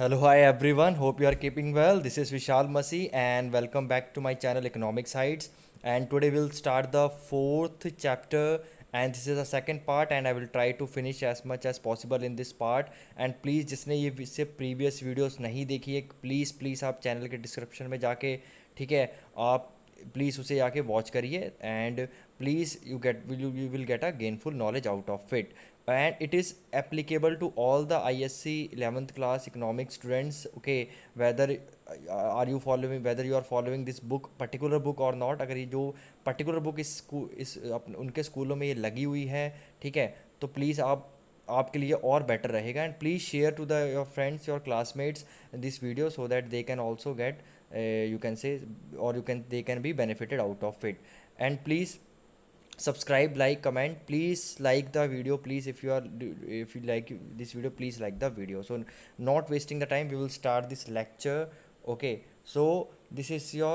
Hello, hi everyone. Hope you are keeping well. This is Vishal Masi and welcome back to my channel Economic Sides. And today we'll start the fourth chapter and this is the second part and I will try to finish as much as possible in this part. And please जिसने ये इससे previous videos नहीं देखी है please आप channel के description में जाके ठीक है आप प्लीज़ उसे जाके वॉच करिए and please you will get a gainful knowledge out of it and it is applicable to all the ISC 11th class economics students. Okay, whether whether you are following this book particular book or not, अगर ये जो particular book उनके स्कूलों में ये लगी हुई है ठीक है तो प्लीज़ आपके लिए और बेटर रहेगा and please share to the your friends your classmates this video so that they can also get you can say और they can be benefited out of it and please subscribe, like, comment, please like the video, please if you like this video, please like the video. So not wasting the time, we will start this lecture. Okay, so this is your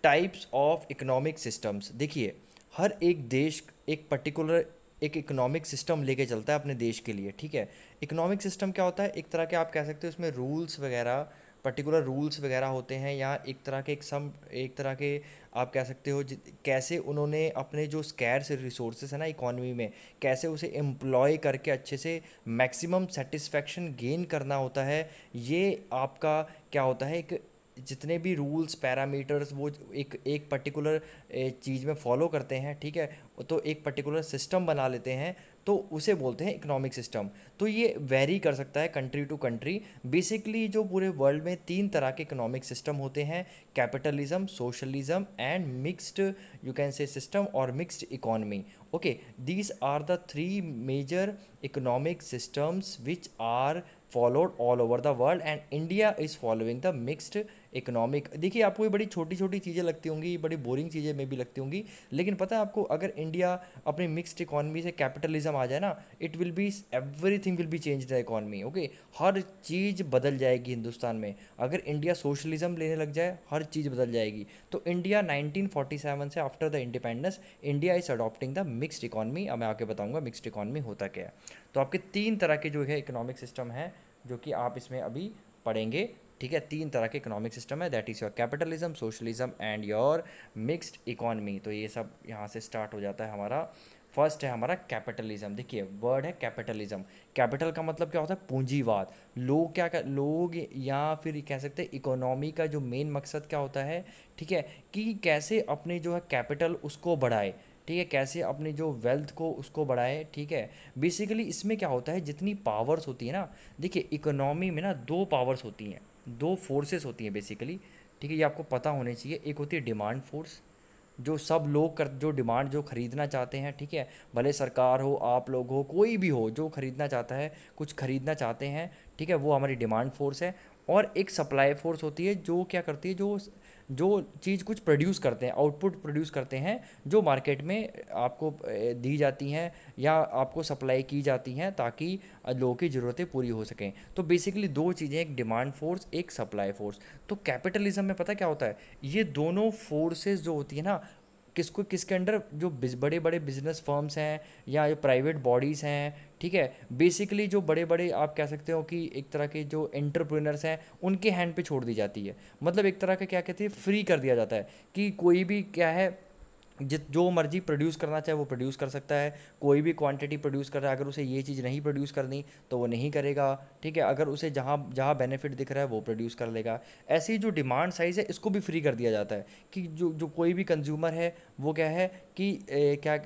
types of economic systems. देखिए हर एक देश एक particular एक economic system लेके चलता है अपने देश के लिए. ठीक है, इकोनॉमिक सिस्टम क्या होता है? एक तरह के आप कह सकते हो इसमें रूल्स वगैरह पर्टिकुलर रूल्स वगैरह होते हैं या एक तरह के एक तरह के आप कह सकते हो कैसे उन्होंने अपने जो स्कैर्स रिसोर्सेज है ना इकोनॉमी में कैसे उसे एम्प्लॉय करके अच्छे से मैक्सिमम सेटिस्फेक्शन गेन करना होता है. ये आपका क्या होता है एक जितने भी रूल्स पैरामीटर्स वो एक पर्टिकुलर चीज़ में फॉलो करते हैं ठीक है तो एक पर्टिकुलर सिस्टम बना लेते हैं तो उसे बोलते हैं इकोनॉमिक सिस्टम. तो ये वेरी कर सकता है कंट्री टू कंट्री. बेसिकली जो पूरे वर्ल्ड में तीन तरह के इकोनॉमिक सिस्टम होते हैं: capitalism, socialism and mixed you can say system और mixed economy. Okay, these are the three major economic systems which are followed all over the world and India is following the mixed economic. देखिए आपको ये बड़ी छोटी छोटी चीज़ें लगती होंगी, बड़ी बोरिंग चीज़ें में भी लगती होंगी, लेकिन पता है आपको अगर इंडिया अपनी मिक्स्ड इकोनॉमी से कैपिटलिज्म आ जाए ना it will be everything will be change the economy. Okay, हर चीज़ बदल जाएगी हिंदुस्तान में. अगर इंडिया सोशलिज्म लेने लग जाए हर चीज़ बदल जाएगी. तो इंडिया 1947 से after the independence India is adopting the mixed economy. अब मैं आके बताऊंगा मिक्स्ड इकोनॉमी होता क्या है. तो आपके तीन तरह के जो है इकोनॉमिक सिस्टम है जो कि आप इसमें अभी पढ़ेंगे. ठीक है, तीन तरह के इकोनॉमिक सिस्टम है that is your capitalism, socialism and your mixed economy. तो ये सब यहाँ से स्टार्ट हो जाता है हमारा. फर्स्ट है हमारा कैपिटलिज्म. देखिए वर्ड है कैपिटलिज्म. कैपिटल का मतलब क्या होता है? पूंजीवाद. लोग या फिर कह सकते हैं इकोनॉमी का जो मेन मकसद क्या होता है ठीक है कि कैसे अपने जो है कैपिटल उसको बढ़ाए. ठीक है, कैसे अपनी जो वेल्थ को उसको बढ़ाए. ठीक है, बेसिकली इसमें क्या होता है जितनी पावर्स होती है ना, देखिए इकोनॉमी में ना दो पावर्स होती हैं, दो फोर्सेस होती हैं बेसिकली. ठीक है, ये आपको पता होने चाहिए. एक होती है डिमांड फोर्स जो सब लोग जो डिमांड जो ख़रीदना चाहते हैं ठीक है, भले सरकार हो आप लोग हो कोई भी हो जो ख़रीदना चाहता है कुछ ख़रीदना चाहते हैं ठीक है वो हमारी डिमांड फोर्स है. और एक सप्लाई फोर्स होती है जो क्या करती है जो चीज़ कुछ प्रोड्यूस करते हैं आउटपुट प्रोड्यूस करते हैं जो मार्केट में आपको दी जाती हैं या आपको सप्लाई की जाती हैं ताकि लोगों की ज़रूरतें पूरी हो सकें. तो बेसिकली दो चीज़ें, एक डिमांड फोर्स एक सप्लाई फोर्स. तो कैपिटलिज्म में पता क्या होता है, ये दोनों फोर्सेस जो होती है ना किसके अंडर जो बड़े बड़े बिजनेस फर्म्स हैं या जो प्राइवेट बॉडीज़ हैं ठीक है, बेसिकली जो बड़े बड़े आप कह सकते हो कि एक तरह के जो एंटरप्रेन्योर्स हैं उनके हैंड पे छोड़ दी जाती है. मतलब एक तरह का क्या कहते हैं फ्री कर दिया जाता है कि कोई भी क्या है जो मर्जी प्रोड्यूस करना चाहे वो प्रोड्यूस कर सकता है. कोई भी क्वांटिटी प्रोड्यूस कर रहा है, अगर उसे ये चीज़ नहीं प्रोड्यूस करनी तो वो नहीं करेगा. ठीक है, अगर उसे जहाँ जहाँ बेनिफिट दिख रहा है वो प्रोड्यूस कर लेगा. ऐसी जो डिमांड साइज़ है इसको भी फ्री कर दिया जाता है कि जो कोई भी कंज्यूमर है वो क्या है कि क्या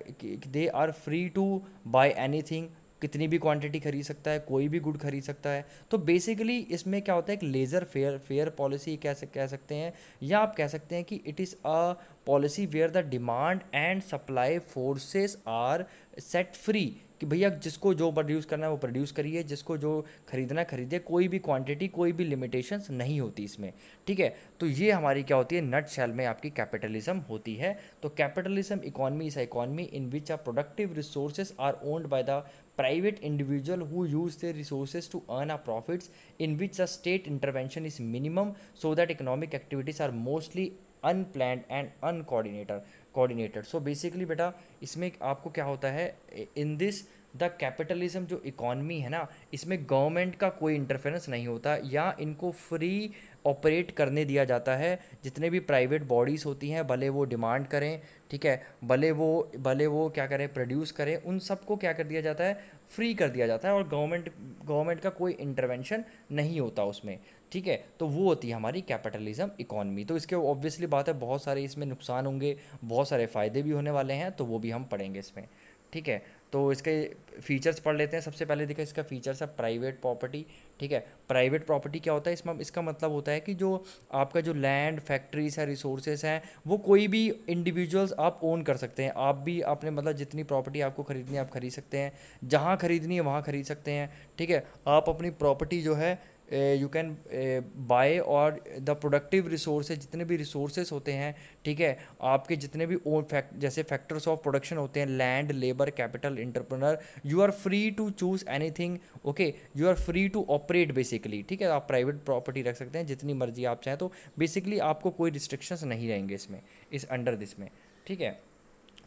they are free to buy anything. कितनी भी क्वांटिटी खरीद सकता है, कोई भी गुड खरीद सकता है. तो बेसिकली इसमें क्या होता है एक लेज़र फेयर पॉलिसी कह सकते हैं या आप कह सकते हैं कि it is a policy where the demand and supply forces are set free. कि भैया जिसको जो प्रोड्यूस करना है वो प्रोड्यूस करिए, जिसको जो खरीदना खरीदिए, कोई भी क्वांटिटी कोई भी लिमिटेशंस नहीं होती इसमें. ठीक है, तो ये हमारी क्या होती है नट शेल में आपकी कैपिटलिज्म होती है. तो capitalism economy is economy in which are productive resources are owned by the private individual who use their resources to earn a profits in which the state intervention is minimum so that economic activities are mostly unplanned and uncoordinated. So basically बेटा इसमें आपको क्या होता है in this the capitalism जो economy है ना, इसमें गवर्नमेंट का कोई इंटरफेरेंस नहीं होता, या इनको फ्री ऑपरेट करने दिया जाता है। जितने भी प्राइवेट बॉडीज़ होती हैं, भले वो डिमांड करें, ठीक है, भले वो क्या करें, प्रोड्यूस करें, उन सबको क्या कर दिया जाता है, फ्री कर दिया जाता है, और गवर्नमेंट का कोई इंटरवेंशन नहीं होता उसमें, ठीक है। तो वो होती है हमारी कैपिटलिज्म इकॉनमी। तो इसके ऑब्वियसली बात है, बहुत सारे इसमें नुकसान होंगे, बहुत सारे फ़ायदे भी होने वाले हैं, तो वो भी हम पढ़ेंगे इसमें, ठीक है। तो इसके फीचर्स पढ़ लेते हैं। सबसे पहले देखो, इसका फीचर्स है प्राइवेट प्रॉपर्टी, ठीक है। प्राइवेट प्रॉपर्टी क्या होता है, इसमें इसका मतलब होता है कि जो आपका जो लैंड, फैक्ट्रीज है, रिसोर्सेज हैं, वो कोई भी इंडिविजुअल्स आप ओन कर सकते हैं। आप भी आपने मतलब जितनी प्रॉपर्टी आपको खरीदनी है आप खरीद सकते हैं, जहाँ खरीदनी है वहाँ खरीद सकते हैं, ठीक है। आप अपनी प्रॉपर्टी जो है यू कैन बाय, और द प्रोडक्टिव रिसोर्सेज, जितने भी रिसोर्सेज होते हैं, ठीक है, आपके जितने भी ओन जैसे फैक्टर्स ऑफ प्रोडक्शन होते हैं, land, labour, capital, entrepreneur, you are free to choose anything, okay, you are free to operate basically, ठीक है। आप प्राइवेट प्रॉपर्टी रख सकते हैं जितनी मर्जी आप चाहें, तो बेसिकली आपको कोई रिस्ट्रिक्शंस नहीं रहेंगे इसमें, इस अंडर दिस में, ठीक है।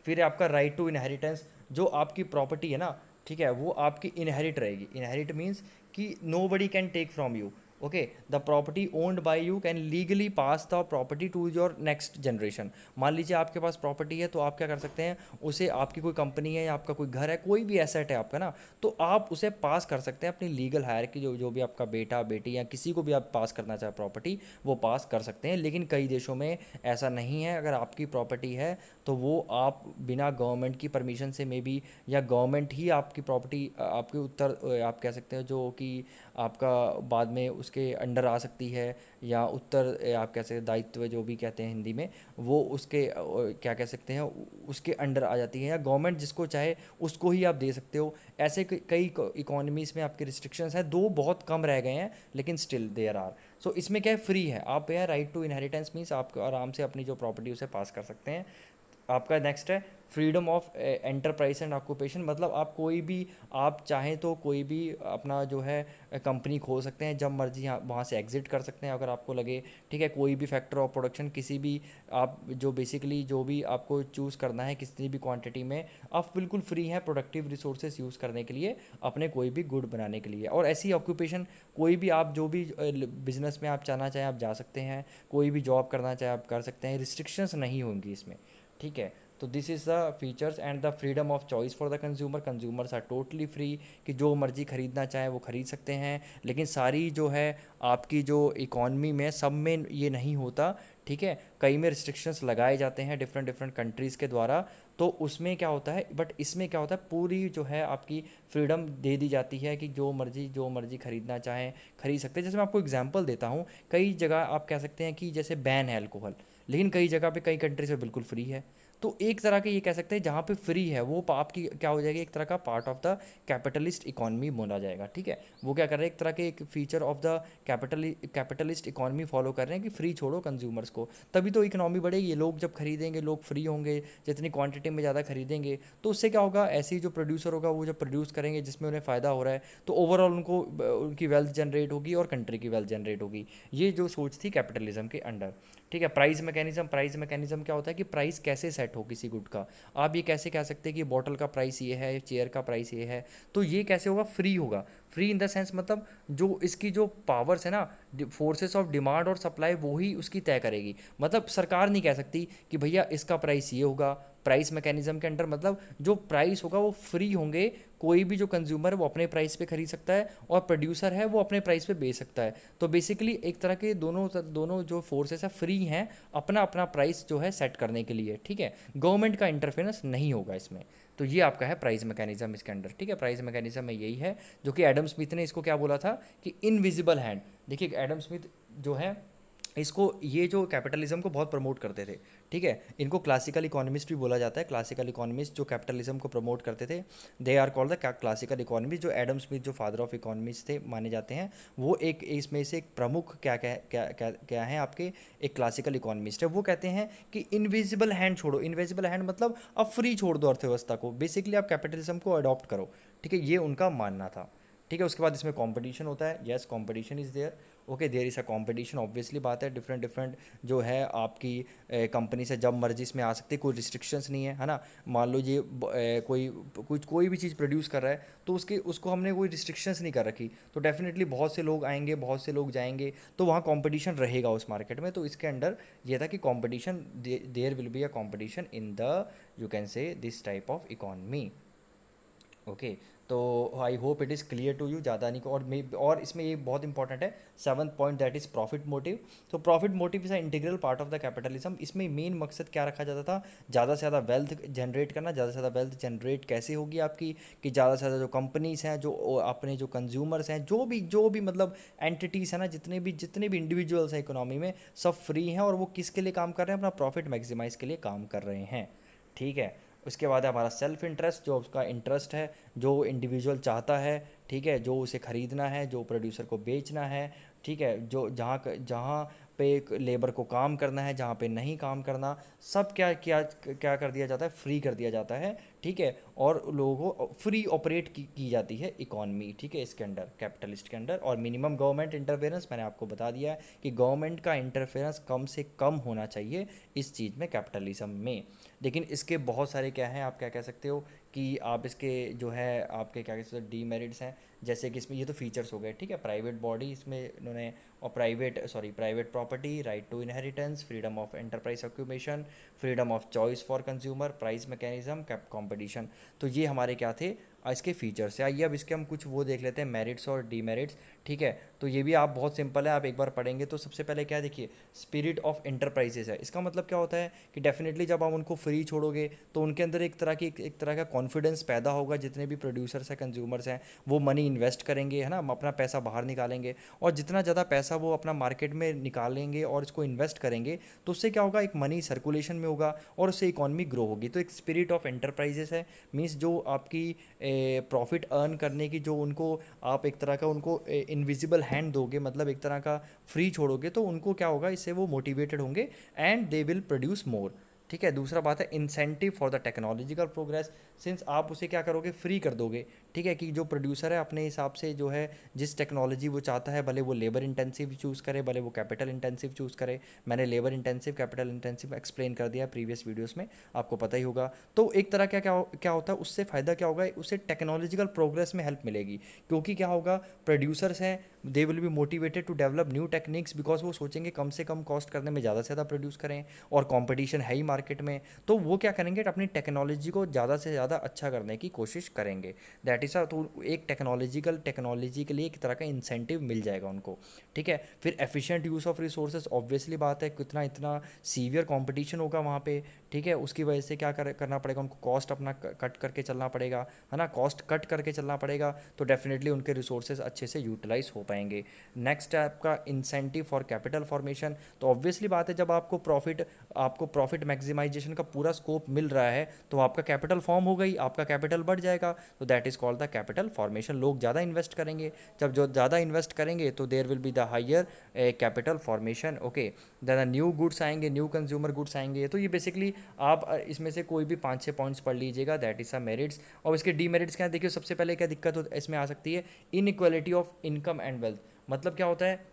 फिर आपका राइट टू इनहेरिटेंस, जो आपकी प्रॉपर्टी है ना, ठीक है, वो आपकी इनहेरिट रहेगी। इनहेरिट मीन्स कि nobody can take from you, okay, the property owned by you can legally pass the property to your next generation. मान लीजिए आपके पास प्रॉपर्टी है, तो आप क्या कर सकते हैं, उसे, आपकी कोई कंपनी है या आपका कोई घर है, कोई भी एसेट है आपका ना, तो आप उसे पास कर सकते हैं अपनी लीगल हायरार्की, जो भी आपका बेटा, बेटी या किसी को भी आप पास करना चाहे प्रॉपर्टी, वो पास कर सकते हैं। लेकिन कई देशों में ऐसा नहीं है। अगर आपकी प्रॉपर्टी है तो वो आप बिना गवर्नमेंट की परमिशन से मे बी, या गवर्नमेंट ही आपकी प्रॉपर्टी आपके आप कह सकते हैं जो कि आपका बाद में उसके अंडर आ सकती है, या आप कह सकते हैं दायित्व, जो भी कहते हैं हिंदी में, वो उसके क्या कह सकते हैं, उसके अंडर आ जाती है, या गवर्नमेंट जिसको चाहे उसको ही आप दे सकते हो। ऐसे कई इकोनॉमीज़ में आपके रिस्ट्रिक्शंस हैं, दो बहुत कम रह गए हैं, लेकिन स्टिल देयर आर। सो इसमें क्या है, फ्री है, आप यार राइट टू इनहेरिटेंस मीन्स आप आराम से अपनी जो प्रॉपर्टी उसे पास कर सकते हैं। आपका नेक्स्ट है freedom of enterprise and occupation, मतलब आप कोई भी, आप चाहें तो कोई भी अपना जो है कंपनी खोल सकते हैं, जब मर्जी वहाँ से एग्जिट कर सकते हैं अगर आपको लगे, ठीक है। कोई भी फैक्टर ऑफ प्रोडक्शन, किसी भी, आप जो बेसिकली जो भी आपको चूज़ करना है किसी भी क्वांटिटी में, आप बिल्कुल फ्री हैं प्रोडक्टिव रिसोर्सेज यूज़ करने के लिए, अपने कोई भी गुड बनाने के लिए। और ऐसी ऑक्यूपेशन, कोई भी आप जो भी बिजनेस में आप चाहना चाहें आप जा सकते हैं, कोई भी जॉब करना चाहे आप कर सकते हैं, रिस्ट्रिक्शंस नहीं होंगी इसमें, ठीक है। तो this is the features and the freedom of choice for the consumer. Consumers are totally free, कि जो मर्जी खरीदना चाहे वो खरीद सकते हैं। लेकिन सारी जो है आपकी जो इकॉनमी में, सब में ये नहीं होता, ठीक है। कई में रिस्ट्रिक्शंस लगाए जाते हैं डिफरेंट डिफरेंट कंट्रीज़ के द्वारा, तो उसमें क्या होता है, बट इसमें क्या होता है, पूरी जो है आपकी फ्रीडम दे दी जाती है कि जो मर्जी खरीदना चाहें खरीद सकते हैं। जैसे मैं आपको एग्जांपल देता हूँ, कई जगह आप कह सकते हैं कि जैसे बैन है अल्कोहल, लेकिन कई जगह पे, कई कंट्रीज में बिल्कुल फ्री है। तो एक तरह के ये कह सकते हैं जहाँ पे फ्री है वो आपकी क्या हो जाएगी, एक तरह का part of the capitalist economy बोला जाएगा, ठीक है। वो क्या कर रहे हैं, एक तरह के एक feature of the capitalist economy follow कर रहे हैं कि फ्री छोड़ो कंज्यूमर्स को, तभी तो इकनॉमी बढ़ेगी। लोग जब खरीदेंगे, लोग फ्री होंगे, जितनी क्वांटिटी में ज़्यादा खरीदेंगे, तो उससे क्या होगा, ऐसे ही जो प्रोड्यूसर होगा वो जब प्रोड्यूस करेंगे जिसमें उन्हें फ़ायदा हो रहा है, तो ओवरऑल उनको उनकी वेल्थ जनरेट होगी और कंट्री की वेल्थ जनरेट होगी। ये जो सोच थी कैपिटलिज्म के अंडर, ठीक है। प्राइस मैकेनिज्म क्या होता है कि प्राइस कैसे सेट हो किसी गुड का। आप ये कैसे कह सकते हैं कि बॉटल का प्राइस ये है, चेयर का प्राइस ये है, तो ये कैसे होगा, फ्री होगा। फ्री इन द सेंस मतलब जो इसकी जो पावर्स है ना, फोर्सेस ऑफ डिमांड और सप्लाई, वो ही उसकी तय करेगी। मतलब सरकार नहीं कह सकती कि भैया इसका प्राइस ये होगा। प्राइस मैकेनिज्म के अंडर मतलब जो प्राइस होगा वो फ्री होंगे, कोई भी जो कंज्यूमर है वो अपने प्राइस पे खरीद सकता है, और प्रोड्यूसर है वो अपने प्राइस पे बेच सकता है। तो बेसिकली एक तरह के दोनों जो फोर्सेस है फ्री हैं अपना अपना प्राइस जो है सेट करने के लिए, ठीक है। गवर्नमेंट का इंटरफेरेंस नहीं होगा इसमें। तो ये आपका है प्राइस मैकेनिज्म इसके अंडर, ठीक है। प्राइस मैकेनिज्म में यही है, जो कि एडम स्मिथ ने इसको क्या बोला था कि इनविजिबल हैंड। देखिए एडम स्मिथ जो है इसको, ये जो कैपिटलिज्म को बहुत प्रमोट करते थे, ठीक है। इनको क्लासिकल इकोनॉमिस्ट भी बोला जाता है। क्लासिकल इकोनॉमिस्ट जो कैपिटलिज्म को प्रमोट करते थे, they are called the classical economist. जो एडम स्मिथ जो फादर ऑफ इकोनॉमिस्ट थे माने जाते हैं, वो एक इसमें से एक प्रमुख क्या क्या क्या क्या क्या है आपके, एक क्लासिकल इकोनॉमिस्ट है। वो कहते हैं कि इनविजिबल हैंड छोड़ो। इनविजिबल हैंड मतलब अब फ्री छोड़ दो अर्थव्यवस्था को, बेसिकली आप कैपिटलिज्म को अडॉप्ट करो, ठीक है। ये उनका मानना था, ठीक है। उसके बाद इसमें कंपटीशन होता है, yes competition is there, okay there is a competition, obviously बात है, डिफरेंट डिफरेंट जो है आपकी कंपनी से जब मर्जी इसमें आ सकती है, कोई रिस्ट्रिक्शंस नहीं है ना। मान लो ये कोई कोई भी चीज़ प्रोड्यूस कर रहा है तो उसके उसको हमने कोई रिस्ट्रिक्शंस नहीं कर रखी, तो डेफिनेटली बहुत से लोग आएंगे, बहुत से लोग जाएंगे, तो वहाँ कंपटीशन रहेगा उस मार्केट में। तो इसके अंडर ये था कि competition, there will be a competition in the, you can say, this type of economy, okay. तो I hope it is clear to you, ज़्यादा नहीं। और इसमें ये बहुत इंपॉर्टेंट है, 7th point, that is profit motive. तो profit motive is a integral part of the capitalism. इसमें मेन मकसद क्या रखा जाता था, ज़्यादा से ज़्यादा वेल्थ जनरेट करना। ज़्यादा से ज़्यादा वेल्थ जनरेट कैसे होगी आपकी, कि ज़्यादा से ज़्यादा जो कंपनीज़ हैं, जो अपने जो कंज्यूमर्स हैं, जो भी मतलब एंटिटीज़ हैं ना, जितने भी इंडिविजुअल्स हैं इकोनॉमी में, सब फ्री हैं, और वो किसके लिए काम कर रहे हैं, अपना प्रॉफिट मैक्सिमाइज़ के लिए काम कर रहे हैं, ठीक है। उसके बाद है हमारा सेल्फ इंटरेस्ट, जो उसका इंटरेस्ट है, जो इंडिविजुअल चाहता है, ठीक है, जो उसे ख़रीदना है, जो प्रोड्यूसर को बेचना है, ठीक है, जो जहाँ पे लेबर को काम करना है, जहाँ पे नहीं काम करना, सब क्या क्या क्या कर दिया जाता है, फ्री कर दिया जाता है, ठीक है। और लोगों को फ्री ऑपरेट की जाती है इकॉनमी, ठीक है, इसके अंडर, कैपिटलिस्ट के अंडर। और मिनिमम गवर्नमेंट इंटरफेरेंस, मैंने आपको बता दिया है कि गवर्नमेंट का इंटरफेरेंस कम से कम होना चाहिए इस चीज़ में, कैपिटलिज्म में। लेकिन इसके बहुत सारे क्या हैं, आप क्या कह सकते हो कि आप इसके जो है आपके क्या कह सकते हो डीमेरिट्स हैं, जैसे कि इसमें ये तो फीचर्स हो गए, ठीक है। प्राइवेट बॉडी इसमें इन्होंने, और private property, right to inheritance, freedom of enterprise occupation, freedom of choice for consumer, price mechanism, cap competition. तो ये हमारे क्या थे, इसके फीचर्स है। आइए अब इसके हम कुछ वो देख लेते हैं, मेरिट्स और डीमेरिट्स, ठीक है। तो ये भी आप बहुत सिंपल है, आप एक बार पढ़ेंगे तो सबसे पहले क्या देखिए, स्पिरिट ऑफ एंटरप्राइजेस है। इसका मतलब क्या होता है कि डेफिनेटली जब आप उनको फ्री छोड़ोगे तो उनके अंदर एक तरह का कॉन्फिडेंस पैदा होगा। जितने भी प्रोड्यूसर्स हैं, कंज्यूमर्स हैं, वो मनी इन्वेस्ट करेंगे, है ना, अपना पैसा बाहर निकालेंगे, और जितना ज़्यादा पैसा वो अपना मार्केट में निकालेंगे और इसको इन्वेस्ट करेंगे, तो उससे क्या होगा, एक मनी सर्कुलेशन में होगा और उससे इकॉनमी ग्रो होगी। तो एक स्पिरिट ऑफ एंटरप्राइजेस है, मीन्स जो आपकी प्रॉफिट अर्न करने की, जो उनको आप एक तरह का उनको इनविजिबल हैंड दोगे, मतलब एक तरह का फ्री छोड़ोगे, तो उनको क्या होगा, इससे वो मोटिवेटेड होंगे and they will produce more, ठीक है। दूसरा बात है incentive for the technological progress, since आप उसे क्या करोगे, फ्री कर दोगे, ठीक है, कि जो प्रोड्यूसर है अपने हिसाब से जो है जिस टेक्नोलॉजी वो चाहता है, भले वो लेबर इंटेंसिव चूज़ करे, भले वो कैपिटल इंटेंसिव चूज़ करे। मैंने labour intensive, capital intensive explain कर दिया प्रीवियस वीडियोस में, आपको पता ही होगा। तो एक तरह क्या होता है, उससे फ़ायदा क्या होगा, उससे टेक्नोलॉजिकल प्रोग्रेस में हेल्प मिलेगी, क्योंकि क्या होगा, प्रोड्यूसर्स हैं, they will be motivated to develop new techniques, because वो सोचेंगे कम से कम कॉस्ट करने में ज़्यादा से ज़्यादा प्रोड्यूस करें, और कंपटीशन है ही मार्केट में, तो वो क्या करेंगे, अपनी टेक्नोलॉजी को ज़्यादा से ज़्यादा अच्छा करने की कोशिश करेंगे। दैट इज़ तो एक टेक्नोलॉजी के लिए एक तरह का इंसेंटिव मिल जाएगा उनको, ठीक है। फिर efficient use of resources, obviously बात है, कितना इतना सीवियर कंपटीशन होगा वहाँ पे, ठीक है। उसकी वजह से क्या करना पड़ेगा उनको, कॉस्ट अपना कट करके चलना पड़ेगा, है ना, कॉस्ट कट करके चलना पड़ेगा, तो डेफिनेटली उनके रिसोर्सेज अच्छे से यूटिलाइज हो पाएंगे। नेक्स्ट है आपका इंसेंटिव फॉर कैपिटल फॉर्मेशन। तो ऑब्वियसली बात है, जब आपको प्रॉफिट मैक्सिमाइजेशन का पूरा स्कोप मिल रहा है, तो आपका कैपिटल फॉर्म हो गई, आपका कैपिटल बढ़ जाएगा, तो that is called the capital formation. लोग ज़्यादा इन्वेस्ट करेंगे, जब जो ज़्यादा इन्वेस्ट करेंगे तो there will be the higher capital formation, okay. Then new goods आएंगे, न्यू कंज्यूमर गुड्स आएंगे। तो ये बेसिकली आप इसमें से कोई भी 5-6 पॉइंट्स पढ़ लीजिएगा, दैट इज़ अ मेरिट्स। और इसके डीमेरिट्स क्या है, देखिए सबसे पहले क्या दिक्कत इसमें आ सकती है, inequality of income and wealth. मतलब क्या होता है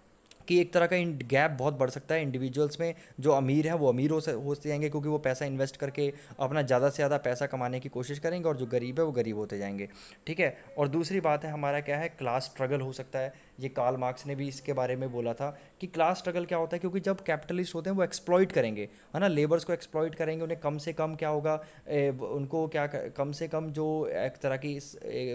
कि एक तरह का गैप बहुत बढ़ सकता है इंडिविजुअल्स में, जो अमीर हैं वो अमीर हो जाएंगे, क्योंकि वो पैसा इन्वेस्ट करके अपना ज़्यादा से ज़्यादा पैसा कमाने की कोशिश करेंगे, और जो गरीब है वो गरीब होते जाएंगे, ठीक है। और दूसरी बात है हमारा क्या है, क्लास स्ट्रगल हो सकता है। ये कार्ल मार्क्स ने भी इसके बारे में बोला था कि क्लास स्ट्रगल क्या होता है, क्योंकि जब कैपिटलिस्ट होते हैं वो एक्सप्लॉइट करेंगे, है ना, लेबर्स को एक्सप्लॉइट करेंगे, उन्हें कम से कम क्या होगा, उनको क्या कम से कम जो एक तरह की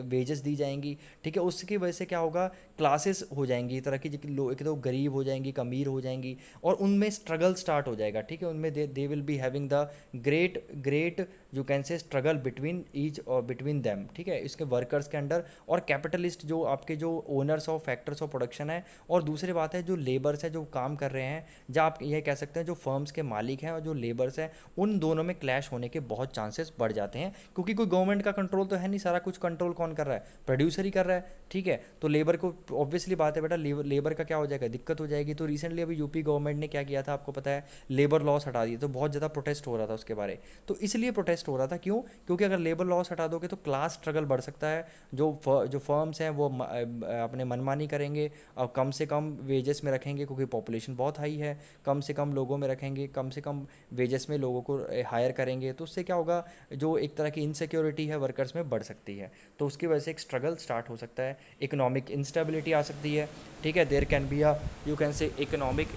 वेजेस दी जाएंगी, ठीक है। उसकी वजह से क्या होगा, क्लासेस हो जाएंगी तरह की, एक तो गरीब हो जाएंगी, अमीर हो जाएंगी, और उनमें स्ट्रगल स्टार्ट हो जाएगा, ठीक है। उनमें दे will be having the great you can से स्ट्रगल बिटवीन दैम, ठीक है, इसके वर्कर्स के अंडर। और कैपिटलिस्ट जो आपके जो owners of factors of production है, और दूसरी बात है जो लेबर्स है जो काम कर रहे हैं, जहाँ आप ये कह सकते हैं जो फर्म्स के मालिक हैं और जो लेबर्स हैं, उन दोनों में क्लैश होने के बहुत चांसेस बढ़ जाते हैं, क्योंकि कोई गवर्नमेंट का कंट्रोल तो है नहीं, सारा कुछ कंट्रोल कौन कर रहा है, प्रोड्यूसर ही कर रहा है, ठीक है। तो लेबर को ऑब्वियसली बात है बेटा, लेबर का क्या हो जाएगा, दिक्कत हो जाएगी। तो रिसेंटली अभी यूपी गवर्नमेंट ने क्या किया था आपको पता है, लेबर लॉस हटा दिए, तो बहुत ज़्यादा प्रोटेस्ट हो रहा था उसके बारे। तो इसलिए प्रोटेस्ट प्रोटेस्ट हो रहा था। क्यों? क्योंकि अगर लेबर लॉस हटा दोगे तो क्लास स्ट्रगल बढ़ सकता है, जो फर्म्स हैं वो अपने मनमानी करेंगे, अब कम से कम वेजेस में रखेंगे क्योंकि पॉपुलेशन बहुत हाई है, कम से कम लोगों में रखेंगे, कम से कम वेजेस में लोगों को हायर करेंगे, तो उससे क्या होगा, जो एक तरह की इनसिक्योरिटी है वर्कर्स में बढ़ सकती है, तो उसकी वजह से एक स्ट्रगल स्टार्ट हो सकता है, इकोनॉमिक इंस्टेबिलिटी आ सकती है। ठीक है, there can be a, you can say economic,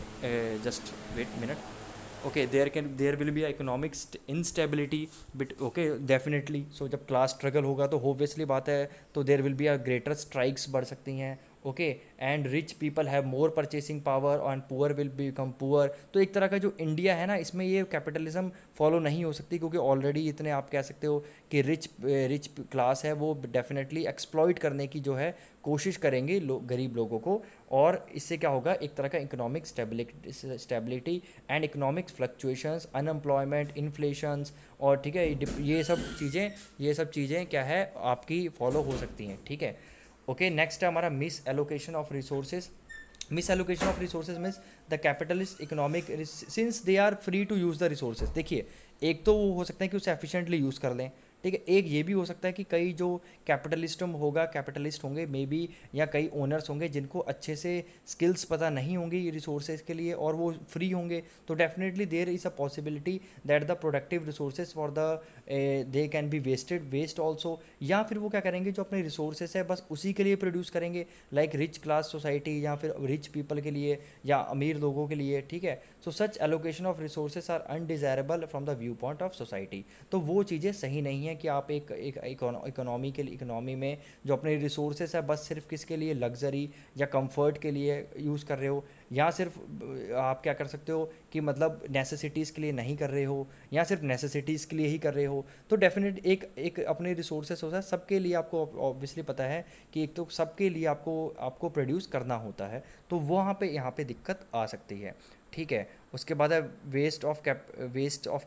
just wait minute, okay, there will be economic instability bit, okay definitely. So जब क्लास स्ट्रगल होगा तो ऑब्वियसली बात है, तो there will be a greater strikes बढ़ सकती हैं, okay, and rich people have more purchasing power and poor will become poor. तो एक तरह का जो इंडिया है ना, इसमें ये कैपिटलिज्म फॉलो नहीं हो सकती, क्योंकि ऑलरेडी इतने आप कह सकते हो कि रिच क्लास है वो डेफिनेटली एक्सप्लॉइट करने की जो है कोशिश करेंगे गरीब लोगों को, और इससे क्या होगा, एक तरह का economic stability and economic fluctuations, unemployment, inflations, और ठीक है ये सब चीज़ें क्या है आपकी फॉलो हो सकती हैं। ठीक है, ओके, नेक्स्ट है हमारा misallocation of resources. Misallocation of resources means the capitalist economic, since they are free to use the resources. देखिए, एक तो वो हो सकता है कि उसे एफिशिएंटली यूज़ कर लें, ठीक है, एक ये भी हो सकता है कि कई जो कैपिटलिस्ट होंगे मे बी, या कई ओनर्स होंगे जिनको अच्छे से स्किल्स पता नहीं होंगी रिसोर्सेज के लिए, और वो फ्री होंगे, तो definitely there is a possibility that the productive resources for the they can be waste also, या फिर वो क्या करेंगे, जो अपने रिसोर्सेज है बस उसी के लिए प्रोड्यूस करेंगे, लाइक रिच क्लास सोसाइटी, या फिर रिच पीपल के लिए, या अमीर लोगों के लिए। ठीक है, so such allocation of resources are undesirable from the view point of society. तो वो चीज़ें सही नहीं है कि आप एक इकोनॉमी में जो अपने रिसोर्सेस है बस सिर्फ किसके लिए, लग्जरी या कंफर्ट के लिए यूज़ कर रहे हो, या सिर्फ आप क्या कर सकते हो कि मतलब नेसेसिटीज़ के लिए नहीं कर रहे हो, या सिर्फ नेसेसिटीज़ के लिए ही कर रहे हो। तो डेफिनेट एक अपने रिसोर्सेस होता है सबके लिए, आपको ऑब्वियसली पता है कि एक तो सबके लिए आपको प्रोड्यूस करना होता है, तो वहाँ पे यहाँ पे दिक्कत आ सकती है। ठीक है, उसके बाद है वेस्ट ऑफ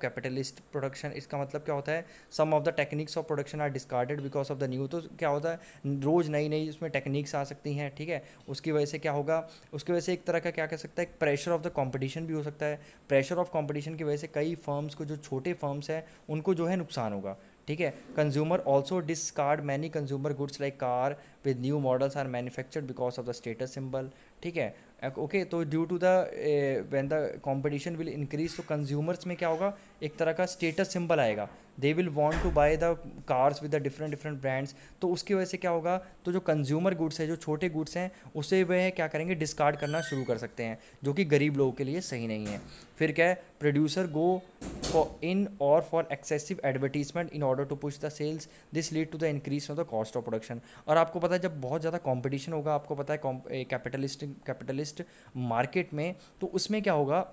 कैपिटलिस्ट प्रोडक्शन। इसका मतलब क्या होता है, some of the techniques of production are discarded because of the new. तो क्या होता है, रोज़ नई नई उसमें टेक्निक्स आ सकती हैं, ठीक है, उसकी वजह से क्या होगा, उसकी वजह से एक तरह का क्या कह सकता है, एक प्रेशर ऑफ द कंपटीशन भी हो सकता है। प्रेशर ऑफ कंपटीशन की वजह से कई फर्म्स को, जो छोटे फर्म्स हैं उनको जो है नुकसान होगा। ठीक है, consumer also discard many consumer goods like car with new models are manufactured because of the status symbol. ठीक है, ओके, तो due to the when the competition will increase, तो कंज्यूमर्स में क्या होगा, एक तरह का स्टेटस सिंबल आएगा, they will want to buy the cars with the different brands. तो उसकी वजह से क्या होगा, तो जो कंज्यूमर गुड्स है, जो छोटे गुड्स हैं, उसे वह क्या करेंगे, डिस्कार्ड करना शुरू कर सकते हैं, जो कि गरीब लोगों के लिए सही नहीं है। फिर क्या है, producer go for excessive advertisement in order to push the sales, this lead to the increase of the cost of production. और आपको पता है जब बहुत ज़्यादा कॉम्पिटिशन होगा, आपको पता है कैपिटलिस्ट मार्केट में, तो उसमें क्या होगा,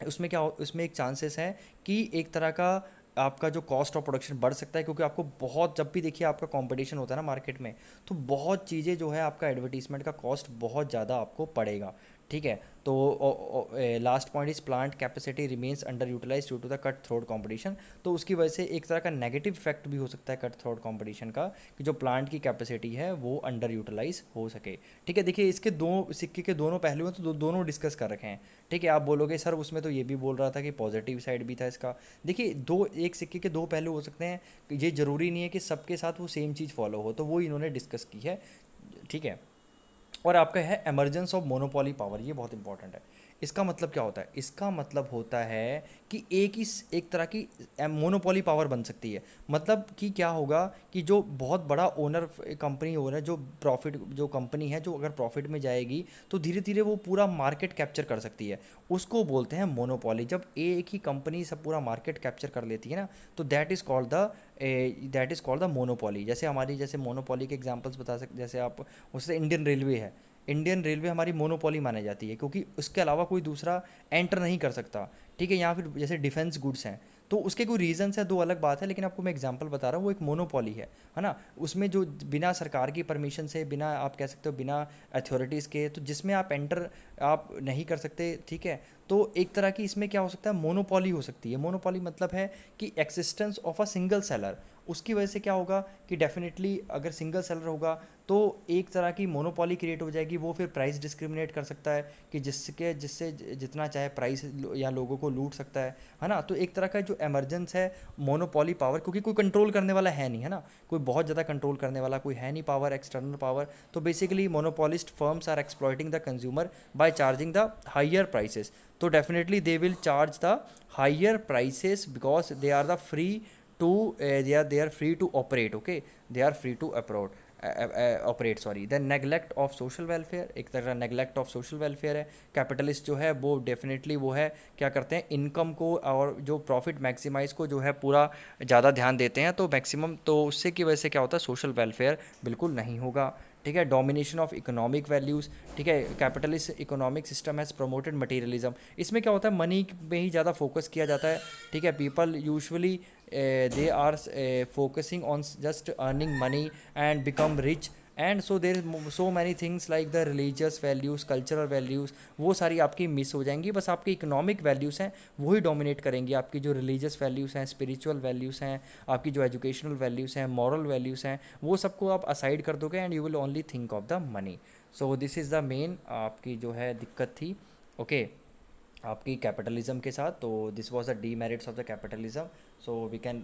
उसमें एक चांसेस है कि एक तरह का आपका जो कॉस्ट ऑफ प्रोडक्शन बढ़ सकता है, क्योंकि आपको बहुत, जब भी देखिए आपका कंपटीशन होता है ना मार्केट में, तो बहुत चीज़ें जो है आपका एडवर्टीजमेंट का कॉस्ट बहुत ज़्यादा आपको पड़ेगा। ठीक है, तो last point is plant capacity remains under utilise due to the cut throat competition. तो उसकी वजह से एक तरह का नेगेटिव इफेक्ट भी हो सकता है कट थ्रोट कंपटीशन का, कि जो प्लांट की कैपेसिटी है वो अंडर यूटिलाइज हो सके। ठीक है, देखिए इसके दो सिक्के के दोनों पहलू हैं, तो दोनों डिस्कस कर रखे हैं। ठीक है, आप बोलोगे सर उसमें तो ये भी बोल रहा था कि पॉजिटिव साइड भी था इसका। देखिए, एक सिक्के के दो पहलू हो सकते हैं, ये ज़रूरी नहीं है कि सबके साथ वो सेम चीज़ फॉलो हो, तो वो इन्होंने डिस्कस की है। ठीक है, और आपका है एमर्जेंस ऑफ मोनोपोली पावर, ये बहुत इंपॉर्टेंट है। इसका मतलब क्या होता है, इसका मतलब होता है कि एक तरह की मोनोपोली पावर बन सकती है। मतलब कि क्या होगा कि जो बहुत बड़ा कंपनी ओनर, जो कंपनी है, जो अगर प्रॉफिट में जाएगी तो धीरे धीरे वो पूरा मार्केट कैप्चर कर सकती है, उसको बोलते हैं मोनोपोली। जब एक ही कंपनी सब पूरा मार्केट कैप्चर कर लेती है ना, तो that is called the monopoly. जैसे मोनोपोली के एग्जांपल्स बता सकते, जैसे आप उससे इंडियन रेलवे है, इंडियन रेलवे हमारी मोनोपोली मानी जाती है, क्योंकि उसके अलावा कोई दूसरा एंटर नहीं कर सकता। ठीक है, यहाँ फिर जैसे डिफेंस गुड्स हैं, तो उसके कोई रीजंस है, दो अलग बात है, लेकिन आपको मैं एग्जांपल बता रहा हूँ, वो एक मोनोपोली है ना। उसमें जो बिना सरकार की परमिशन से, बिना आप कह सकते हो बिना अथॉरिटीज़ के, तो जिसमें आप एंटर आप नहीं कर सकते। ठीक है, तो एक तरह की इसमें क्या हो सकता है, मोनोपोली हो सकती है। मोनोपोली मतलब है कि existence of a single seller. उसकी वजह से क्या होगा कि डेफिनेटली अगर सिंगल सेलर होगा तो एक तरह की मोनोपोली क्रिएट हो जाएगी, वो फिर प्राइस डिस्क्रिमिनेट कर सकता है कि जिससे जितना चाहे प्राइस या लोगों को लूट सकता है ना। तो एक तरह का जो एमरजेंस है मोनोपोली पावर, क्योंकि कोई कंट्रोल करने वाला है नहीं, है ना, कोई बहुत ज़्यादा कंट्रोल करने वाला कोई है नहीं पावर, एक्सटर्नल पावर। तो basically monopolist firms are exploiting the consumer by charging the higher prices. तो definitely they will charge the higher prices because they are the free to they are free to operate, okay, they are free to operate, sorry. Then neglect of social welfare, एक तरह neglect of social welfare है। Capitalist जो है वो definitely वो है क्या करते हैं, इनकम को और जो प्रॉफिट मैक्सिमाइज को जो है पूरा ज़्यादा ध्यान देते हैं, तो मैक्सिमम तो उससे की वजह से क्या होता है, सोशल वेलफेयर बिल्कुल नहीं होगा। ठीक है, डोमिनेशन ऑफ इकोनॉमिक वैल्यूज़। ठीक है, capitalist economic system has promoted materialism. इसमें क्या होता है, मनी पे ही ज़्यादा फोकस किया जाता है। ठीक है, people usually they are focusing on just earning money and become rich, and so there is so many things like the religious values, cultural values, वो सारी आपकी मिस हो जाएंगी। बस आपकी इकोनॉमिक वैल्यूज़ हैं वही डोमिनेट करेंगी। आपकी जो रिलीजियस वैल्यूज़ हैं, स्पिरिचुअल वैल्यूज़ हैं, आपकी जो एजुकेशनल वैल्यूज़ हैं, मॉरल वैल्यूज़ हैं, वो सबको आप असाइड कर दोगे and you will only think of the money. So this is the main आपकी जो है दिक्कत थी, ओके, आपकी कैपिटलिज्म के साथ। तो this was the demerits of the capitalism. So we can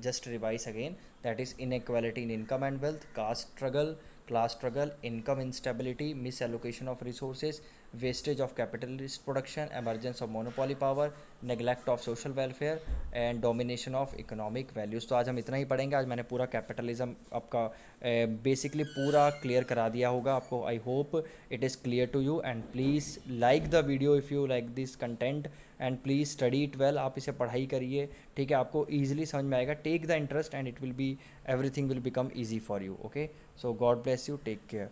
just revise again, that is inequality in income and wealth, caste struggle, class struggle, income instability, misallocation of resources, wastage of capitalist production, emergence of monopoly power, neglect of social welfare and domination of economic values। तो आज हम इतना ही पढ़ेंगे। आज मैंने पूरा capitalism आपका basically पूरा क्लियर करा दिया होगा आपको। I hope it is clear to you and please like the video if you like this content and please study it well. आप इसे पढ़ाई करिए, ठीक है, आपको ईजिली समझ में आएगा। Take the interest and it will be, everything will become easy for you, okay? So God bless you, take care.